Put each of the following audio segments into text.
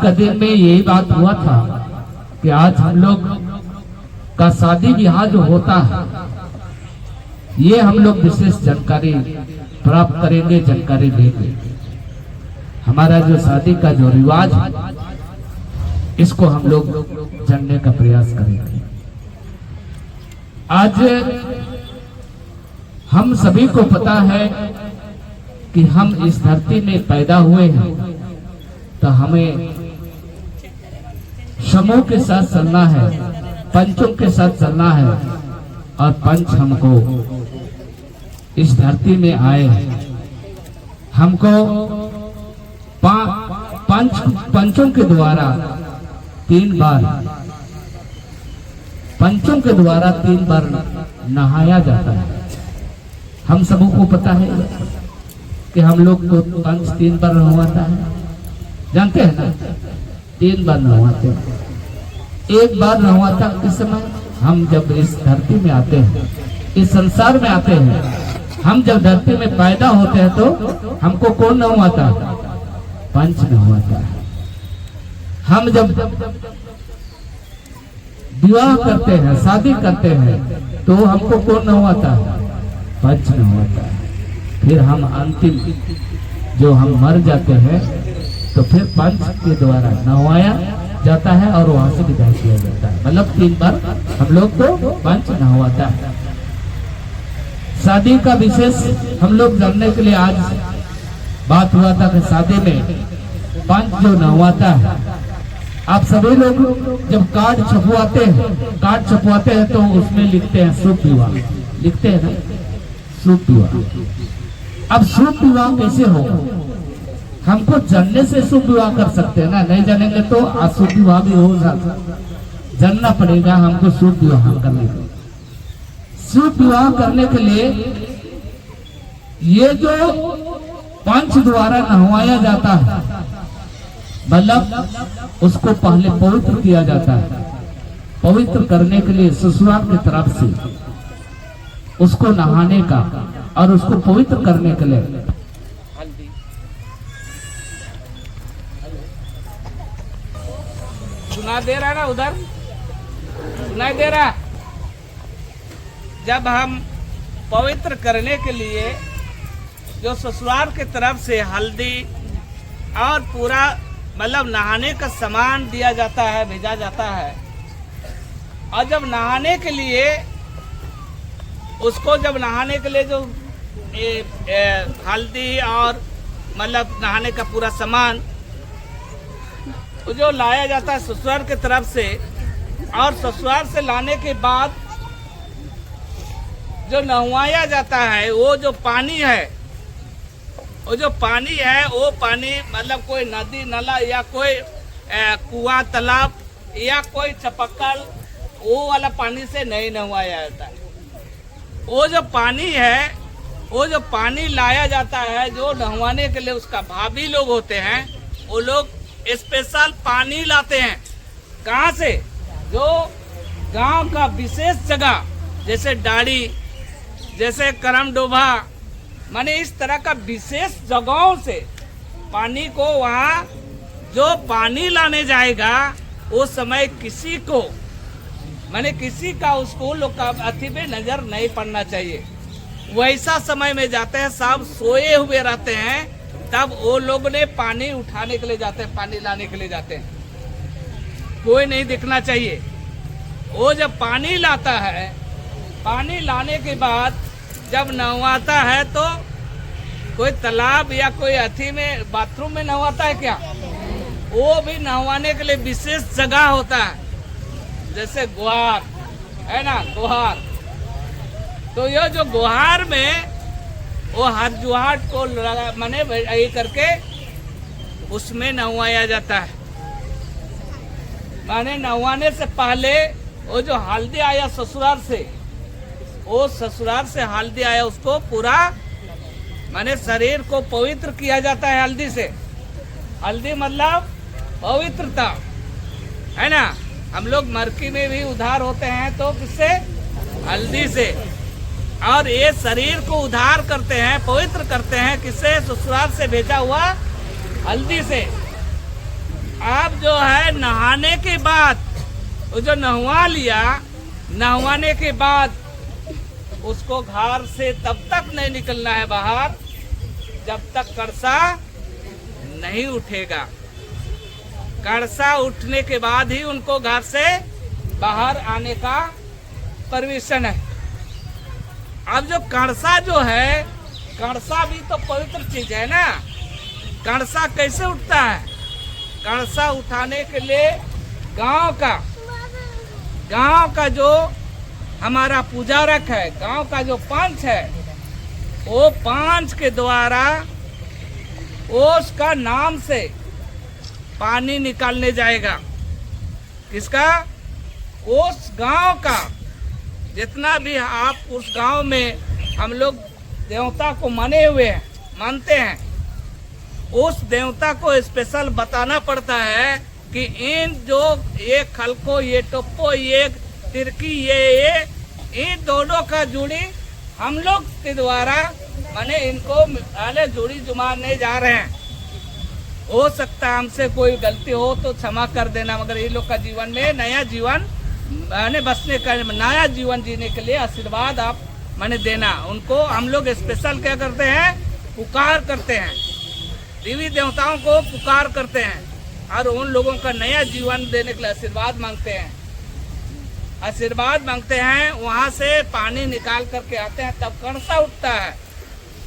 का दिन में यही बात हुआ था कि आज हम लोग का शादी ब्याह जो होता है ये हम लोग विशेष जानकारी प्राप्त करेंगे, जानकारी लेंगे। हमारा जो शादी का जो रिवाज है इसको हम लोग जानने का प्रयास करेंगे। आज हम सभी को पता है कि हम इस धरती में पैदा हुए हैं तो हमें समूह के साथ चलना है, पंचों के साथ चलना है और पंच हमको इस धरती में आए हैं। हमको पंचों के द्वारा तीन बार नहाया जाता है। हम सबों को पता है कि हम लोग को पंच 3 बार नहवाता है, जानते हैं ना? 3 बार नहवाते हैं। एक बार नहवाता किस समय? हम जब इस धरती में आते हैं, इस संसार में आते हैं, हम जब धरती में पैदा होते हैं तो हमको कौन नहवाता है? पंच नहवाता है। हम जब विवाह करते हैं, शादी करते हैं तो हमको कौन नहवाता है? पंच नहवाता है। फिर हम अंतिम जो हम मर जाते हैं तो फिर पंच के द्वारा नहवाया जाता है और वहां से विदाई किया जाता है। मतलब 3 बार हम लोग को पंच नहवाता है। शादी का विशेष हम लोग जानने के लिए आज बात हुआ था कि शादी में पंच जो नहवाता है, आप सभी लोग जब कार्ड छपवाते हैं तो उसमें लिखते हैं शुभ विवाह, लिखते हैं ना, शुभ विवाह। अब शुभ विवाह कैसे हो? हमको जानने से शुभ विवाह कर सकते हैं ना, नहीं जानेंगे तो अशुभ विवाह भी हो जाता। जानना पड़ेगा हमको शुभ विवाह करने के लिए। शुभ विवाह करने के लिए ये जो पंच द्वारा नहवाया जाता है, मतलब उसको पहले पवित्र किया जाता है। पवित्र करने के लिए ससुराल की तरफ से उसको नहाने का और उसको पवित्र करने के लिए सुना दे रहा ना, उधर सुनाई दे रहा। जब हम पवित्र करने के लिए जो ससुराल की तरफ से हल्दी और पूरा मतलब नहाने का सामान दिया जाता है, भेजा जाता है। और जब नहाने के लिए उसको जब नहाने के लिए जो हल्दी और मतलब नहाने का पूरा सामान जो लाया जाता है ससुराल की तरफ से, और ससुराल से लाने के बाद जो नहवाया जाता है वो जो पानी है, वो पानी मतलब कोई नदी नाला या कोई कुआं तालाब या कोई चपक्कल वो वाला पानी से नहीं नहवाया जाता है। वो जो पानी है, वो जो पानी लाया जाता है जो नहवाने के लिए, उसका भाभी लोग होते हैं, वो लोग स्पेशल पानी लाते हैं। कहाँ से? जो गांव का विशेष जगह जैसे डाड़ी, जैसे करमडोभा, माने इस तरह का विशेष जगहों से पानी को, वहाँ जो पानी लाने जाएगा उस समय किसी को माने किसी का उसको लोग का अथी पे नजर नहीं पड़ना चाहिए। वैसा समय में जाते हैं, सब सोए हुए रहते हैं, तब वो लोग ने पानी उठाने के लिए जाते हैं, पानी लाने के लिए जाते हैं। कोई नहीं दिखना चाहिए। वो जब पानी लाता है, पानी लाने के बाद जब नहवाता है तो कोई तालाब या कोई अथी में बाथरूम में नहवाता है क्या? वो भी नहवाने के लिए विशेष जगह होता है, जैसे गुहार है ना, गुहार। तो ये जो गुहार में वो हाथ जुहाट को माने ये करके उसमें नहवाया जाता है। माने नहवाने से पहले वो जो हल्दी आया ससुराल से, वो ससुराल से हल्दी आया उसको पूरा माने शरीर को पवित्र किया जाता है हल्दी से। हल्दी मतलब पवित्रता है ना। हम लोग मरकी में भी उधार होते हैं तो किससे? हल्दी से। और ये शरीर को उधार करते हैं, पवित्र करते हैं किससे? ससुराल से भेजा हुआ हल्दी से। अब जो है नहाने के बाद, वो जो नहवा लिया, नहवाने के बाद उसको घर से तब तक नहीं निकलना है बाहर जब तक कड़सा नहीं उठेगा। कड़सा उठने के बाद ही उनको घर से बाहर आने का परमिशन है। अब जो कड़सा जो है, कड़सा भी तो पवित्र चीज है ना। कड़सा कैसे उठता है? कड़सा उठाने के लिए गांव का जो हमारा पुजारक है, गांव का जो पंच है, वो पंच के द्वारा उसका नाम से पानी निकालने जाएगा। किसका? उस गांव का। जितना भी आप उस गांव में हम लोग देवता को मानते हैं, उस देवता को स्पेशल बताना पड़ता है कि इन जो ये खलको, ये टोप्पो, ये तिरकी, ये इन दोनों का जुड़ी हम लोग के द्वारा माने इनको पहले जुड़ी जुमारने जा रहे हैं। हो सकता है हमसे कोई गलती हो तो क्षमा कर देना, मगर ये लोग का जीवन में नया जीवन माने बसने का, नया जीवन जीने के लिए आशीर्वाद आप माने देना। उनको हम लोग स्पेशल क्या करते हैं? पुकार करते हैं, देवी देवताओं को पुकार करते हैं और उन लोगों का नया जीवन देने के लिए आशीर्वाद मांगते हैं। आशीर्वाद मांगते हैं, वहां से पानी निकाल करके आते हैं, तब कड़सा उठता है।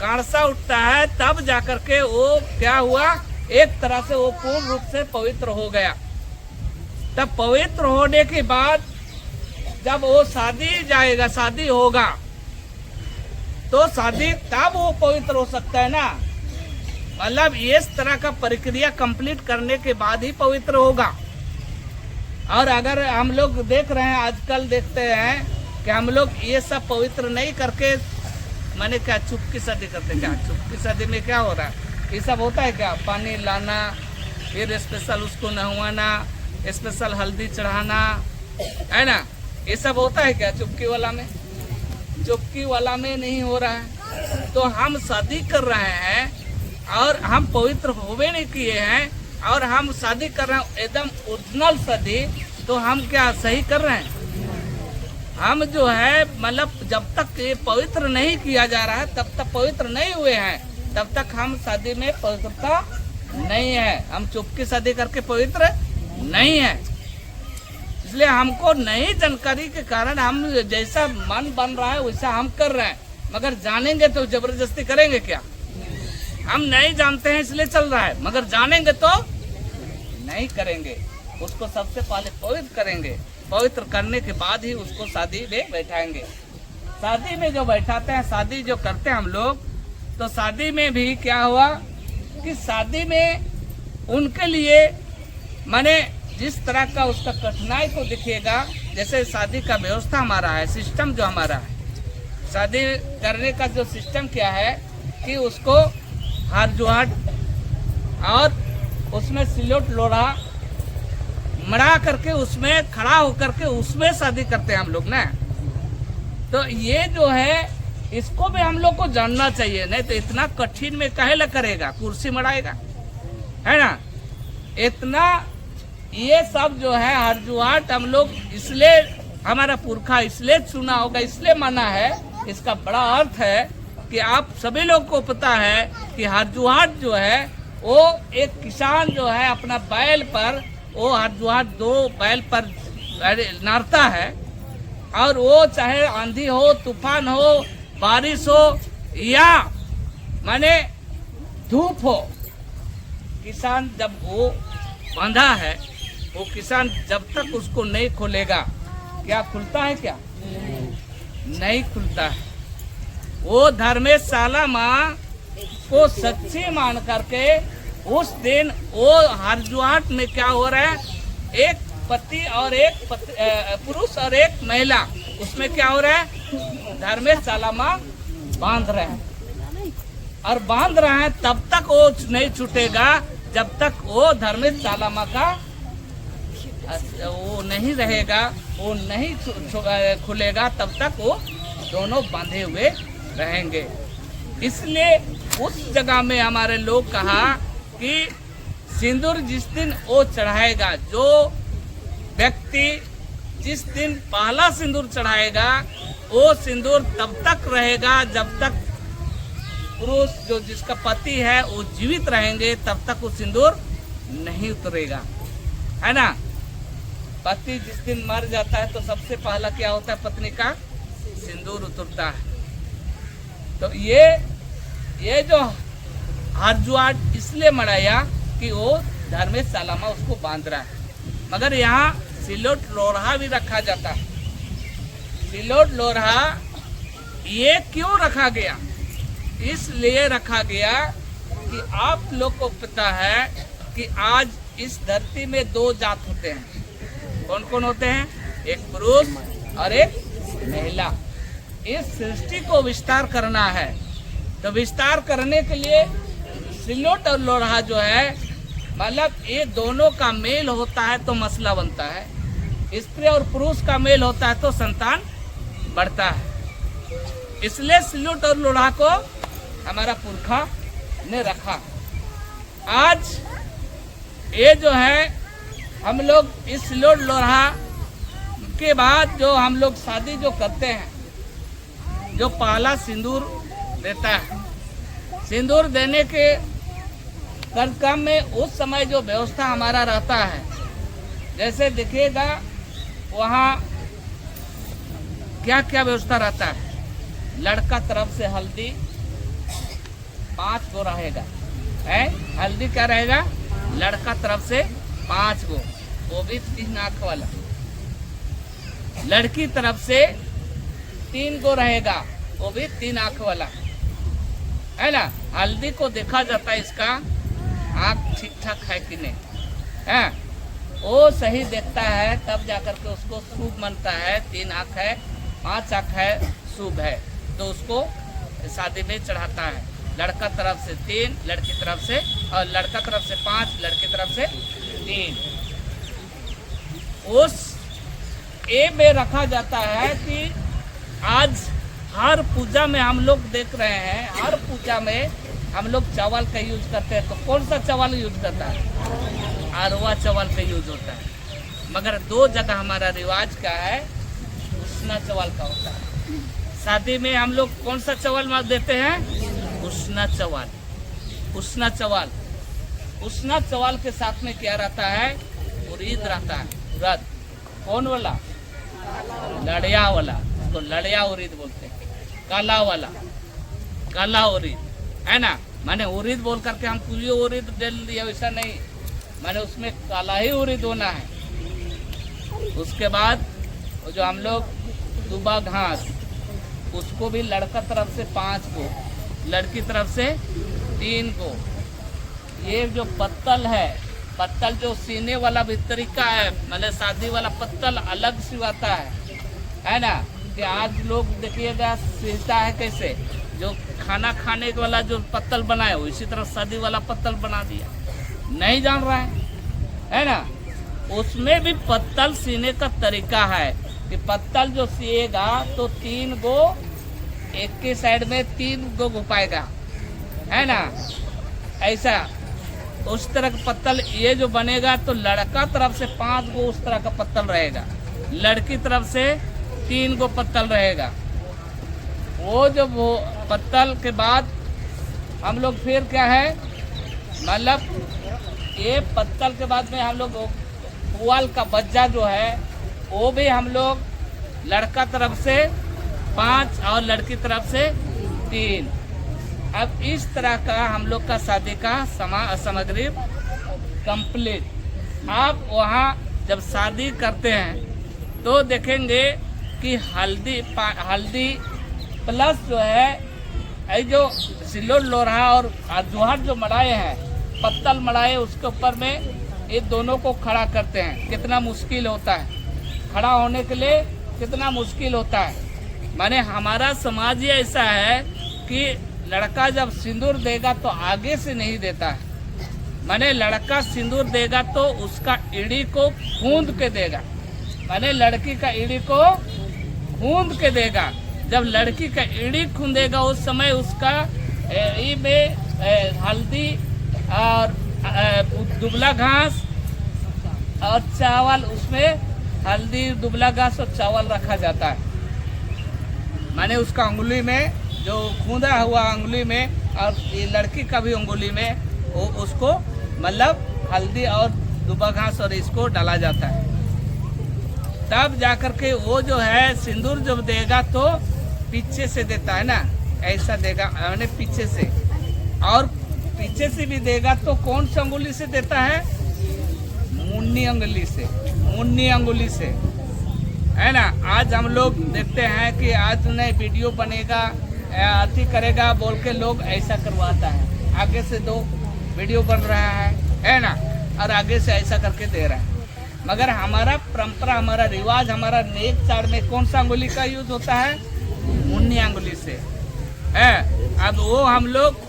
कड़सा उठता है तब जाकर के वो क्या हुआ? एक तरह से वो पूर्ण रूप से पवित्र हो गया। तब पवित्र होने के बाद जब वो शादी जाएगा, शादी होगा, तो शादी तब वो पवित्र हो सकता है ना। मतलब इस तरह का प्रक्रिया कंप्लीट करने के बाद ही पवित्र होगा। और अगर हम लोग देख रहे हैं, आजकल देखते हैं कि हम लोग ये सब पवित्र नहीं करके माने क्या चुपकी शादी करते। क्या चुपकी शादी में क्या हो रहा है? ये सब होता है क्या? पानी लाना, फिर स्पेशल उसको नहवाना, स्पेशल हल्दी चढ़ाना, है ना? ये सब होता है क्या चुपकी वाला में? चुपकी वाला में नहीं हो रहा है। तो हम शादी कर रहे हैं और हम पवित्र होवे नहीं किए हैं और हम शादी कर रहे हैं एकदम ओरिजिनल शादी, तो हम क्या सही कर रहे हैं? हम जो है मतलब जब तक ये पवित्र नहीं किया जा रहा है तब तक पवित्र नहीं हुए हैं, तब तक हम शादी में पवित्रता नहीं है। हम चुपकी शादी करके पवित्र नहीं है। इसलिए हमको नई जानकारी के कारण हम जैसा मन बन रहा है वैसा हम कर रहे हैं, मगर जानेंगे तो जबरदस्ती करेंगे क्या? हम नहीं जानते हैं इसलिए चल रहा है, मगर जानेंगे तो नहीं करेंगे। उसको सबसे पहले पवित्र करेंगे, पवित्र करने के बाद ही उसको शादी में बैठाएंगे। शादी में जो बैठाते हैं, शादी जो करते हैं हम लोग, तो शादी में भी क्या हुआ कि शादी में उनके लिए माने जिस तरह का उसका कठिनाई को दिखेगा, जैसे शादी का व्यवस्था हमारा है, सिस्टम जो हमारा है, शादी करने का जो सिस्टम क्या है कि उसको हाथ जोहट और उसमें सिलोट लोढ़ा मरा करके उसमें खड़ा होकर के उसमें शादी करते हैं हम लोग ना। तो ये जो है इसको भी हम लोग को जानना चाहिए, नहीं तो इतना कठिन में काहे ला करेगा? कुर्सी मड़ाएगा, है ना? इतना ये सब जो है हरजुआट हम लोग इसलिए हमारा पुरखा इसलिए चुना होगा, इसलिए माना है। इसका बड़ा अर्थ है कि आप सभी लोग को पता है कि हरजुआट जो है वो एक किसान जो है अपना बैल पर, वो हरजुआट 2 बैल पर नारता है, और वो चाहे आंधी हो, तूफान हो, बारिश हो या माने धूप हो, किसान जब वो बांधा है, वो किसान जब तक उसको नहीं खोलेगा, क्या खुलता है? क्या नहीं खुलता है। वो धर्मशाला माँ को सच्ची मान करके उस दिन वो हरजुआट में क्या हो रहा है, एक पति और एक पुरुष और एक महिला, उसमें क्या हो रहा है, धर्मशाला माँ बांध रहे हैं। और बांध रहे हैं तब तक वो नहीं छूटेगा जब तक वो धर्मशाला माँ का वो नहीं रहेगा, वो नहीं खुलेगा, तब तक वो दोनों बांधे हुए रहेंगे। इसलिए उस जगह में हमारे लोग कहा कि सिंदूर जिस दिन वो चढ़ाएगा, जो व्यक्ति जिस दिन पहला सिंदूर चढ़ाएगा, वो सिंदूर तब तक रहेगा जब तक पुरुष जो जिसका पति है वो जीवित रहेंगे, तब तक वो सिंदूर नहीं उतरेगा, है ना। पति जिस दिन मर जाता है तो सबसे पहला क्या होता है, पत्नी का सिंदूर उतरता है। तो ये जो हरजुआट इसलिए मनाया कि वो धर्मशाला में उसको बांध रहा है। मगर यहाँ सिलोट लोरहा भी रखा जाता है। सिलोट लोरहा ये क्यों रखा गया, इसलिए रखा गया कि आप लोग को पता है कि आज इस धरती में दो जात होते हैं। कौन कौन होते हैं, एक पुरुष और एक महिला। इस सृष्टि को विस्तार करना है, तो विस्तार करने के लिए सिलोट और लोरहा जो है, मतलब ये दोनों का मेल होता है तो मसला बनता है। स्त्री और पुरुष का मेल होता है तो संतान बढ़ता है। इसलिए सिलोट और लोरहा को हमारा पुरखा ने रखा। आज ये जो है हम लोग इस सिलोट लोरहा के बाद जो हम लोग शादी जो करते हैं, जो पहला सिंदूर देता है, सिंदूर देने के कार्यक्रम में उस समय जो व्यवस्था हमारा रहता है, जैसे देखिएगा वहाँ क्या क्या व्यवस्था रहता है। लड़का तरफ से हल्दी 5 गो रहेगा, है हल्दी क्या रहेगा, लड़का तरफ से 5 गो, वो भी 3 आंख वाला। लड़की तरफ से 3 गो रहेगा, वो भी 3 आंख वाला, है ना। हल्दी को देखा जाता है इसका आंख ठीक ठाक है कि नहीं, है वो सही देखता है, तब जाकर के उसको शुभ मानता है। 3 आंख है, 5 आंख है, शुभ है, तो उसको शादी में चढ़ाता है। लड़का तरफ से 3, लड़की तरफ से, और लड़का तरफ से 5, लड़की तरफ से 3। उस ए में रखा जाता है कि आज हर पूजा में हम लोग देख रहे हैं, हर पूजा में हम लोग चावल का यूज करते हैं। तो कौन सा चावल यूज करता है, अरवा चावल का यूज होता है। मगर 2 जगह हमारा रिवाज क्या है, उसना चावल का होता है। शादी में हम लोग कौन सा चावल देते हैं, उसना चावल। उसना चावल, उसना चावल के साथ में क्या रहता है, उड़ीद रहता है। उड़द कौन वाला, लड़िया वाला, उसको लड़िया उड़ीद बोलते हैं। काला वाला, काला उड़ीद, है ना। मैंने उड़ीद बोल करके हम पूरी उड़ीद डाल दिया, वैसा नहीं, मैंने उसमें काला ही उड़ीद होना है। उसके बाद वो जो हम लोग दुबा घास, उसको भी लड़का तरफ से 5 को, लड़की तरफ से 3 को। ये जो पत्तल है, पत्तल जो सीने वाला भी तरीका है, मतलब शादी वाला पत्तल अलग सिवाता है ना। कि आज लोग देखिएगा सीता है कैसे, जो खाना खाने वाला जो पत्तल बनाए उसी तरह शादी वाला पत्तल बना दिया, नहीं जान रहा है ना। उसमें भी पत्तल सीने का तरीका है कि पत्तल जो सिएगा तो 3 गो, एक के साइड में 3 गो घुपाएगा, है ना। ऐसा उस तरह का पत्तल ये जो बनेगा, तो लड़का तरफ से 5 गो उस तरह का पत्तल रहेगा, लड़की तरफ से 3 गो पत्तल रहेगा। वो जो वो पत्तल के बाद हम लोग फिर क्या है, मतलब ये पत्तल के बाद में हम लोग पुआल का बज्जा जो है, वो भी हम लोग लड़का तरफ से 5 और लड़की तरफ से 3। अब इस तरह का हम लोग का शादी का सामग्री कंप्लीट। आप वहाँ जब शादी करते हैं तो देखेंगे कि हल्दी प्लस जो है, ये जो सिलोट लोरहा और जोहर जो मड़ाए हैं, पत्तल मड़ाए, उसके ऊपर में ये दोनों को खड़ा करते हैं। कितना मुश्किल होता है खड़ा होने के लिए, कितना मुश्किल होता है। माने हमारा समाज ही ऐसा है कि लड़का जब सिंदूर देगा तो आगे से नहीं देता है। माने लड़का सिंदूर देगा तो उसका एड़ी को गूंद के देगा, माने लड़की का एड़ी को गूंद के देगा। जब लड़की का एड़ी खूंदेगा उस समय उसका में हल्दी और दुबला घास और चावल, उसमें हल्दी, दुबला घास और चावल रखा जाता है। माने उसका अंगुली में जो खूंदा हुआ अंगुली में, और ये लड़की का भी अंगुली में, वो उसको मतलब हल्दी और दुबला घास और इसको डाला जाता है। तब जाकर के वो जो है सिंदूर जब देगा तो पीछे से देता है ना, ऐसा देगा मैंने पीछे से, और पीछे से भी देगा तो कौन सी अंगुली से देता है? मुन्नी अंगुली से, मुन्नी अंगुली से, है ना। आज हम लोग देखते हैं कि आज नए वीडियो बनेगा, अति करेगा बोल के लोग ऐसा करवाता है, आगे से दो वीडियो बन रहा है ना, और आगे से ऐसा करके दे रहा है। मगर हमारा परंपरा, हमारा रिवाज, हमारा नेक चाड़ में कौन सा अंगुली का यूज होता है? मुन्नी अंगुली से है। अब वो हम लोग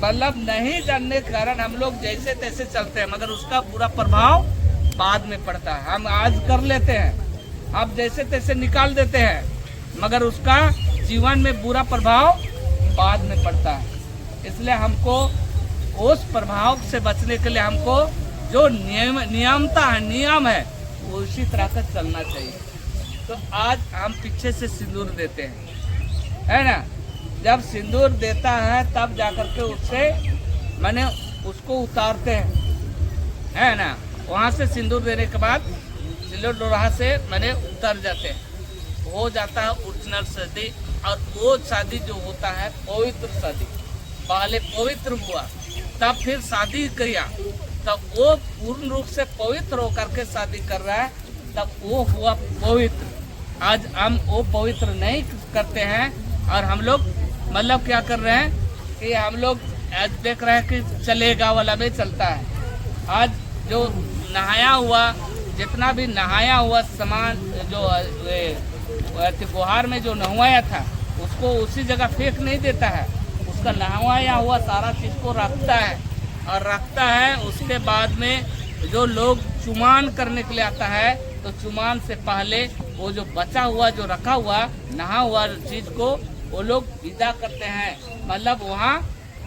मतलब नहीं जानने के कारण हम लोग जैसे तैसे चलते हैं, मगर उसका बुरा प्रभाव बाद में पड़ता है। हम आज कर लेते हैं, अब जैसे तैसे निकाल देते हैं, मगर उसका जीवन में बुरा प्रभाव बाद में पड़ता है। इसलिए हमको उस प्रभाव से बचने के लिए हमको जो नियमता है, नियम है, वो उसी तरह का चलना चाहिए। तो आज हम पीछे से सिंदूर देते हैं, है ना। जब सिंदूर देता है तब जाकर के उससे मैंने उसको उतारते हैं, है ना। वहाँ से सिंदूर देने के बाद सिल्वर लोहा से मैंने उतर जाते हैं, हो जाता है ओरिजिनल शादी। और वो शादी जो होता है पवित्र शादी, पहले पवित्र हुआ तब फिर शादी किया, तब वो पूर्ण रूप से पवित्र होकर के शादी कर रहा है, तब वो हुआ पवित्र। आज हम वो पवित्र नहीं करते हैं, और हम लोग मतलब क्या कर रहे हैं कि हम लोग आज देख रहे हैं कि चलेगा वाला में चलता है। आज जो नहाया हुआ, जितना भी नहाया हुआ सामान, जो गुहार में जो नहवाया था उसको उसी जगह फेंक नहीं देता है, उसका नहवाया हुआ सारा चीज़ को रखता है, और रखता है। उसके बाद में जो लोग चुमान करने के लिए आता है, तो चुमान से पहले वो जो बचा हुआ, जो रखा हुआ नहा हुआ चीज़ को वो लोग विदा करते हैं, मतलब वहाँ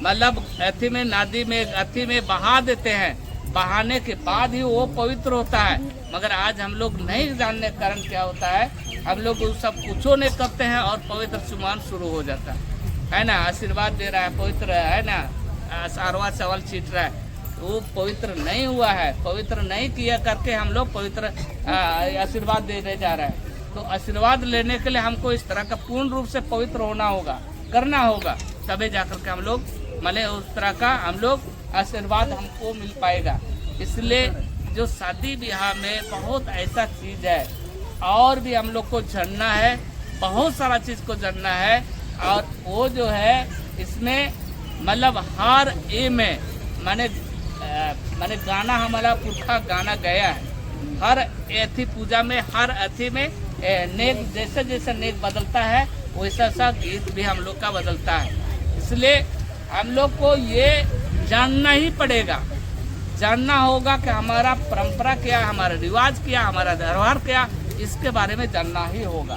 मतलब अथी में, नदी में, अथी में बहा देते हैं। बहाने के बाद ही वो पवित्र होता है। मगर आज हम लोग नहीं जानने के कारण क्या होता है, हम लोग वो सब कुछ नहीं करते हैं और पवित्र चुमान शुरू हो जाता है ना। आशीर्वाद दे रहा है, पवित्र है ना, सारवा चावल छीट रहा है, वो पवित्र नहीं हुआ है। पवित्र नहीं किया करके हम लोग पवित्र आशीर्वाद देने जा रहे हैं। तो आशीर्वाद लेने के लिए हमको इस तरह का पूर्ण रूप से पवित्र होना होगा, करना होगा, तभी जाकर के हम लोग माने उस तरह का हम लोग आशीर्वाद हमको मिल पाएगा। इसलिए जो शादी ब्याह में बहुत ऐसा चीज़ है, और भी हम लोग को जानना है, बहुत सारा चीज़ को जानना है। और वो जो है इसमें मतलब हर ए में माने गाना हमारा पुरखा गाना गया है। हर अथी पूजा में, हर अथी में नेक, जैसे जैसे नेक बदलता है वैसा सा गीत भी हम लोग का बदलता है। इसलिए हम लोग को ये जानना ही पड़ेगा, जानना होगा कि हमारा परंपरा क्या, हमारा रिवाज क्या, हमारा व्यवहार क्या, इसके बारे में जानना ही होगा।